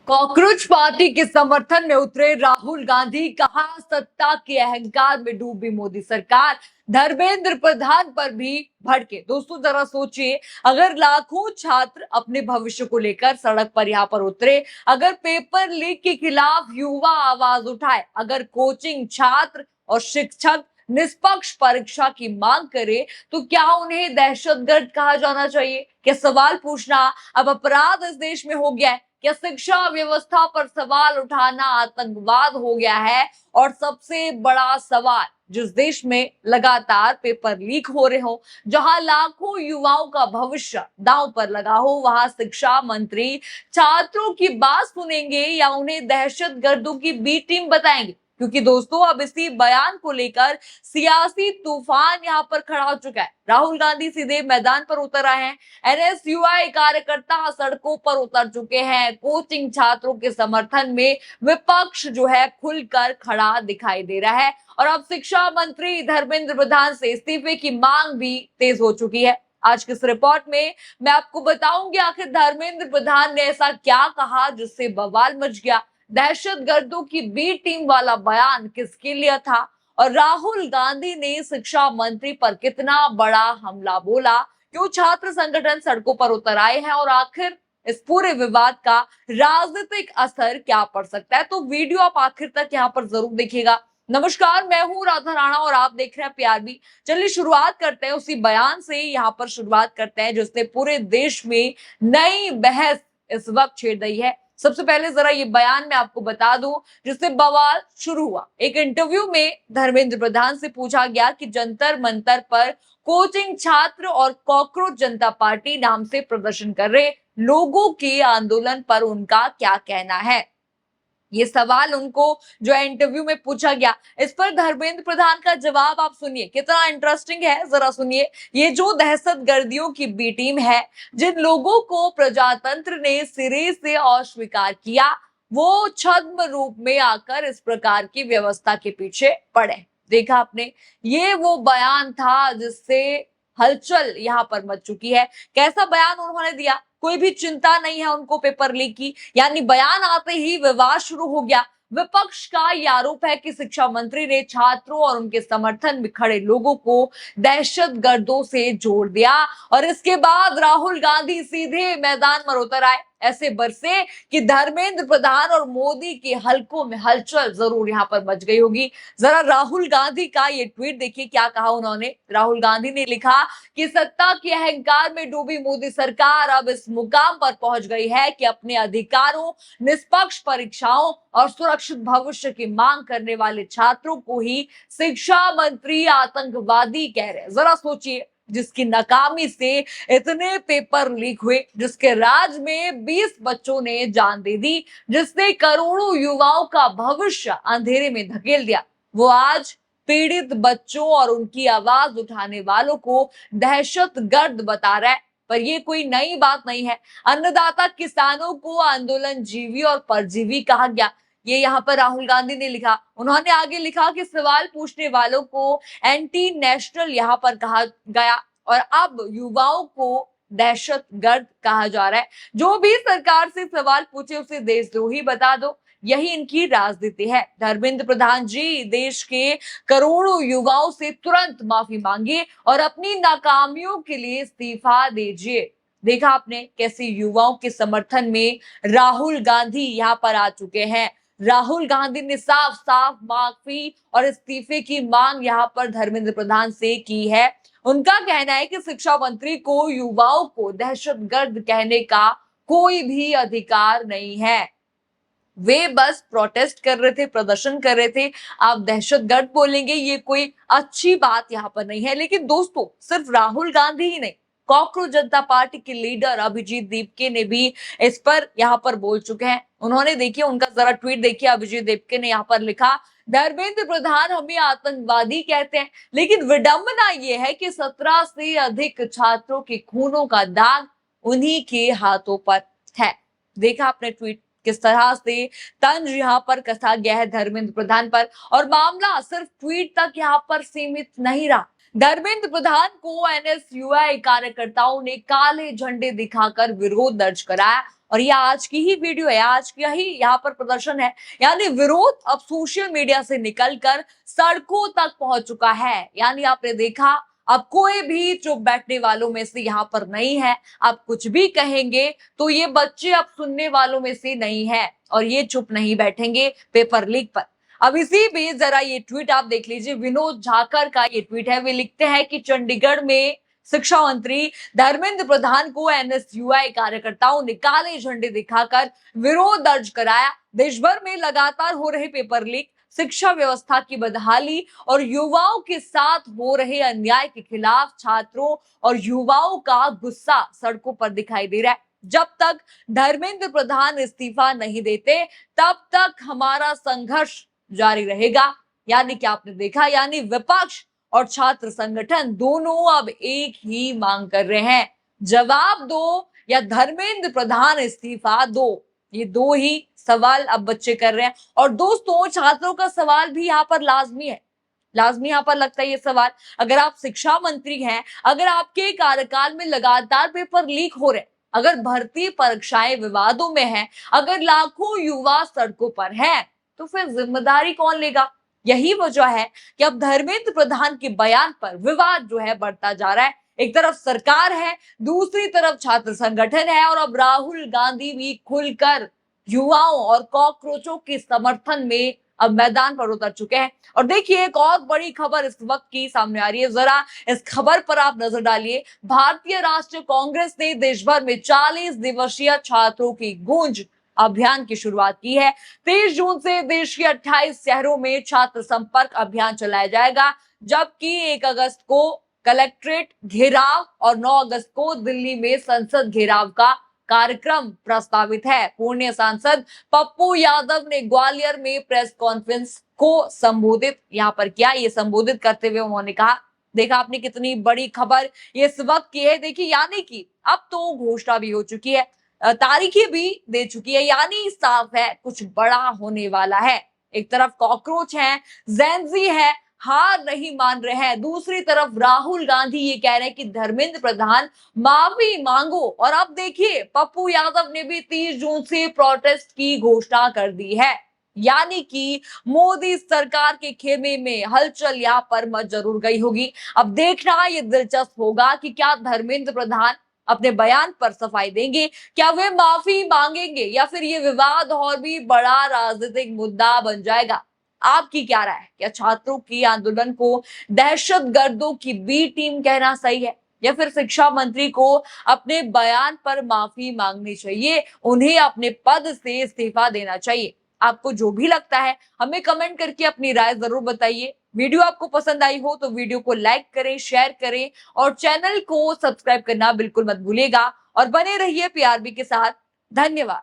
Cockroach party के समर्थन में उतरे राहुल गांधी, कहा सत्ता के अहंकार में डूबी मोदी सरकार। धर्मेंद्र प्रधान पर भी भड़के। दोस्तों जरा सोचिए, अगर लाखों छात्र अपने भविष्य को लेकर सड़क पर यहाँ पर उतरे, अगर पेपर लीक के खिलाफ युवा आवाज उठाए, अगर कोचिंग छात्र और शिक्षक निष्पक्ष परीक्षा की मांग करे, तो क्या उन्हें दहशतगर्द कहा जाना चाहिए? क्या सवाल पूछना अब अपराध इस देश में हो गया है? क्या शिक्षा व्यवस्था पर सवाल उठाना आतंकवाद हो गया है? और सबसे बड़ा सवाल, जिस देश में लगातार पेपर लीक हो रहे हो, जहां लाखों युवाओं का भविष्य दांव पर लगा हो, वहां शिक्षा मंत्री छात्रों की बात सुनेंगे या उन्हें दहशतगर्दों की बी टीम बताएंगे? क्योंकि दोस्तों अब इसी बयान को लेकर सियासी तूफान यहाँ पर खड़ा हो चुका है। राहुल गांधी सीधे मैदान पर उतर आए हैं। एनएसयूआई कार्यकर्ता सड़कों पर उतर चुके हैं। कोचिंग छात्रों के समर्थन में विपक्ष जो है खुलकर खड़ा दिखाई दे रहा है। और अब शिक्षा मंत्री धर्मेंद्र प्रधान से इस्तीफे की मांग भी तेज हो चुकी है। आज के इस रिपोर्ट में मैं आपको बताऊंगी आखिर धर्मेंद्र प्रधान ने ऐसा क्या कहा जिससे बवाल मच गया। दहशतगर्दों की बी टीम वाला बयान किसके लिए था? और राहुल गांधी ने शिक्षा मंत्री पर कितना बड़ा हमला बोला? क्यों छात्र संगठन सड़कों पर उतर आए हैं? और आखिर इस पूरे विवाद का राजनीतिक असर क्या पड़ सकता है? तो वीडियो आप आखिर तक यहाँ पर जरूर देखिएगा। नमस्कार, मैं हूँ राधा राणा और आप देख रहे हैं पीआरबी। चलिए शुरुआत करते हैं उसी बयान से। यहाँ पर शुरुआत करते हैं जिसने पूरे देश में नई बहस इस वक्त छेड़ दी है। सबसे पहले जरा ये बयान मैं आपको बता दूं जिससे बवाल शुरू हुआ। एक इंटरव्यू में धर्मेंद्र प्रधान से पूछा गया कि जंतर मंतर पर कोचिंग छात्र और कॉकरोच जनता पार्टी नाम से प्रदर्शन कर रहे लोगों के आंदोलन पर उनका क्या कहना है। ये सवाल उनको जो है इंटरव्यू में पूछा गया। इस पर धर्मेंद्र प्रधान का जवाब आप सुनिए, कितना इंटरेस्टिंग है, जरा सुनिए। ये जो दहशतगर्दियों की बी टीम है, जिन लोगों को प्रजातंत्र ने सिरे से अस्वीकार किया, वो छद्म रूप में आकर इस प्रकार की व्यवस्था के पीछे पड़े। देखा आपने, ये वो बयान था जिससे हलचल यहाँ पर मच चुकी है। कैसा बयान उन्होंने दिया? कोई भी चिंता नहीं है उनको पेपर लीक की, यानी बयान आते ही विवाद शुरू हो गया। विपक्ष का यह आरोप है कि शिक्षा मंत्री ने छात्रों और उनके समर्थन में खड़े लोगों को दहशतगर्दों से जोड़ दिया। और इसके बाद राहुल गांधी सीधे मैदान में उतर आए। ऐसे बरसे कि धर्मेंद्र प्रधान और मोदी के हलकों में हलचल जरूर यहाँ पर मच गई होगी। जरा राहुल गांधी का ये ट्वीट देखिए, क्या कहा उन्होंने। राहुल गांधी ने लिखा कि सत्ता के अहंकार में डूबी मोदी सरकार अब इस मुकाम पर पहुंच गई है कि अपने अधिकारों, निष्पक्ष परीक्षाओं और सुरक्षित भविष्य की मांग करने वाले छात्रों को ही शिक्षा मंत्री आतंकवादी कह रहे हैं। जरा सोचिए, जिसकी नाकामी से इतने पेपर लीक हुए, जिसके राज में 20 बच्चों ने जान दे दी, जिसने करोड़ों युवाओं का भविष्य अंधेरे में धकेल दिया, वो आज पीड़ित बच्चों और उनकी आवाज उठाने वालों को दहशतगर्द बता रहा है। पर ये कोई नई बात नहीं है। अन्नदाता किसानों को आंदोलन जीवी और परजीवी कहा गया, ये यहाँ पर राहुल गांधी ने लिखा। उन्होंने आगे लिखा कि सवाल पूछने वालों को एंटी नेशनल यहाँ पर कहा गया और अब युवाओं को दहशतगर्द कहा जा रहा है। जो भी सरकार से सवाल पूछे उसे देशद्रोही बता दो, यही इनकी राजनीति है। धर्मेंद्र प्रधान जी, देश के करोड़ों युवाओं से तुरंत माफी मांगिए और अपनी नाकामियों के लिए इस्तीफा दीजिए। देखा आपने कैसे युवाओं के समर्थन में राहुल गांधी यहाँ पर आ चुके हैं। राहुल गांधी ने साफ साफ माफी और इस्तीफे की मांग यहाँ पर धर्मेंद्र प्रधान से की है। उनका कहना है कि शिक्षा मंत्री को युवाओं को दहशतगर्द कहने का कोई भी अधिकार नहीं है। वे बस प्रोटेस्ट कर रहे थे, प्रदर्शन कर रहे थे। आप दहशतगर्द बोलेंगे, ये कोई अच्छी बात यहाँ पर नहीं है। लेकिन दोस्तों, सिर्फ राहुल गांधी ही नहीं, कॉकरोच जनता पार्टी के लीडर अभिजीत दीपके ने भी इस पर यहाँ पर बोल चुके हैं। उन्होंने देखिए, उनका जरा ट्वीट देखिए। अभिजीत दीपके ने यहाँ पर लिखा, धर्मेंद्र प्रधान हमें आतंकवादी कहते हैं, लेकिन विडंबना ये है कि 17 से अधिक छात्रों के खूनों का दाग उन्हीं के हाथों पर है। देखा आपने ट्वीट, किस तरह से तंज यहाँ पर कसा गया है धर्मेंद्र प्रधान पर। और मामला सिर्फ ट्वीट तक यहाँ पर सीमित नहीं रहा। धर्मेंद्र प्रधान को एनएसयूआई कार्यकर्ताओं ने काले झंडे दिखाकर विरोध दर्ज कराया और ये आज की ही वीडियो है, आज की ही यहाँ पर प्रदर्शन है। यानी विरोध अब सोशल मीडिया से निकलकर सड़कों तक पहुंच चुका है। यानी आपने देखा, अब कोई भी चुप बैठने वालों में से यहाँ पर नहीं है। आप कुछ भी कहेंगे तो ये बच्चे अब सुनने वालों में से नहीं है और ये चुप नहीं बैठेंगे पेपर लीक पर। अब इसी बीच जरा ये ट्वीट आप देख लीजिए, विनोद झाकर का ये ट्वीट है। वे लिखते हैं कि चंडीगढ़ में शिक्षा मंत्री धर्मेंद्र प्रधान को एनएसयूआई कार्यकर्ताओं ने काले झंडे दिखाकर विरोध दर्ज कराया। देश भर में लगातार हो रहे पेपर लीक, शिक्षा व्यवस्था की बदहाली और युवाओं के साथ हो रहे अन्याय के खिलाफ छात्रों और युवाओं का गुस्सा सड़कों पर दिखाई दे रहा है। जब तक धर्मेंद्र प्रधान इस्तीफा नहीं देते तब तक हमारा संघर्ष जारी रहेगा। यानी कि आपने देखा, यानी विपक्ष और छात्र संगठन दोनों अब एक ही मांग कर रहे हैं, जवाब दो या धर्मेंद्र प्रधान इस्तीफा दो। ये दो ही सवाल अब बच्चे कर रहे हैं। और दोस्तों, छात्रों का सवाल भी यहाँ पर लाजमी है, लाजमी यहाँ पर लगता है ये सवाल। अगर आप शिक्षा मंत्री हैं, अगर आपके कार्यकाल में लगातार पेपर लीक हो रहे हैं, अगर भर्ती परीक्षाएं विवादों में हैं, अगर लाखों युवा सड़कों पर हैं, तो फिर जिम्मेदारी कौन लेगा? यही वजह है कि अब धर्मेंद्र प्रधान के बयान पर विवाद जो है बढ़ता जा रहा है। एक तरफ सरकार है, दूसरी तरफ छात्र संगठन है और अब राहुल गांधी भी खुलकर युवाओं और कॉकरोचों के समर्थन में अब मैदान पर उतर चुके हैं। और देखिए, एक और बड़ी खबर इस वक्त की सामने आ रही है, जरा इस खबर पर आप नजर डालिए। भारतीय राष्ट्रीय कांग्रेस ने देश भर में 40 दिवसीय छात्रों की गूंज अभियान की शुरुआत की है। 23 जून से देश के 28 शहरों में छात्र संपर्क अभियान चलाया जाएगा, जबकि 1 अगस्त को कलेक्ट्रेट घेराव और 9 अगस्त को दिल्ली में संसद घेराव का कार्यक्रम प्रस्तावित है। पूर्णिया सांसद पप्पू यादव ने ग्वालियर में प्रेस कॉन्फ्रेंस को संबोधित यहाँ पर किया। ये संबोधित करते हुए उन्होंने कहा, देखा आपने कितनी बड़ी खबर ये इस वक्त की है। देखिए, यानी कि अब तो घोषणा भी हो चुकी है, तारीखें भी दे चुकी है, यानी साफ है कुछ बड़ा होने वाला है। एक तरफ कॉकरोच है, जेनजी है, हार नहीं मान रहे हैं, दूसरी तरफ राहुल गांधी ये कह रहे हैं कि धर्मेंद्र प्रधान माफी मांगो। और अब देखिए, पप्पू यादव ने भी 30 जून से प्रोटेस्ट की घोषणा कर दी है। यानी कि मोदी सरकार के खेमे में हलचल यहाँ पर मच जरूर गई होगी। अब देखना ये दिलचस्प होगा कि क्या धर्मेंद्र प्रधान अपने बयान पर सफाई देंगे, क्या वे माफी मांगेंगे, या फिर ये विवाद और भी बड़ा राजनीतिक मुद्दा बन जाएगा। आपकी क्या राय है? क्या छात्रों की आंदोलन को दहशतगर्दों की बी टीम कहना सही है, या फिर शिक्षा मंत्री को अपने बयान पर माफी मांगनी चाहिए, उन्हें अपने पद से इस्तीफा देना चाहिए? आपको जो भी लगता है हमें कमेंट करके अपनी राय जरूर बताइए। वीडियो आपको पसंद आई हो तो वीडियो को लाइक करें, शेयर करें और चैनल को सब्सक्राइब करना बिल्कुल मत भूलिएगा। और बने रहिए पीआरबी के साथ। धन्यवाद।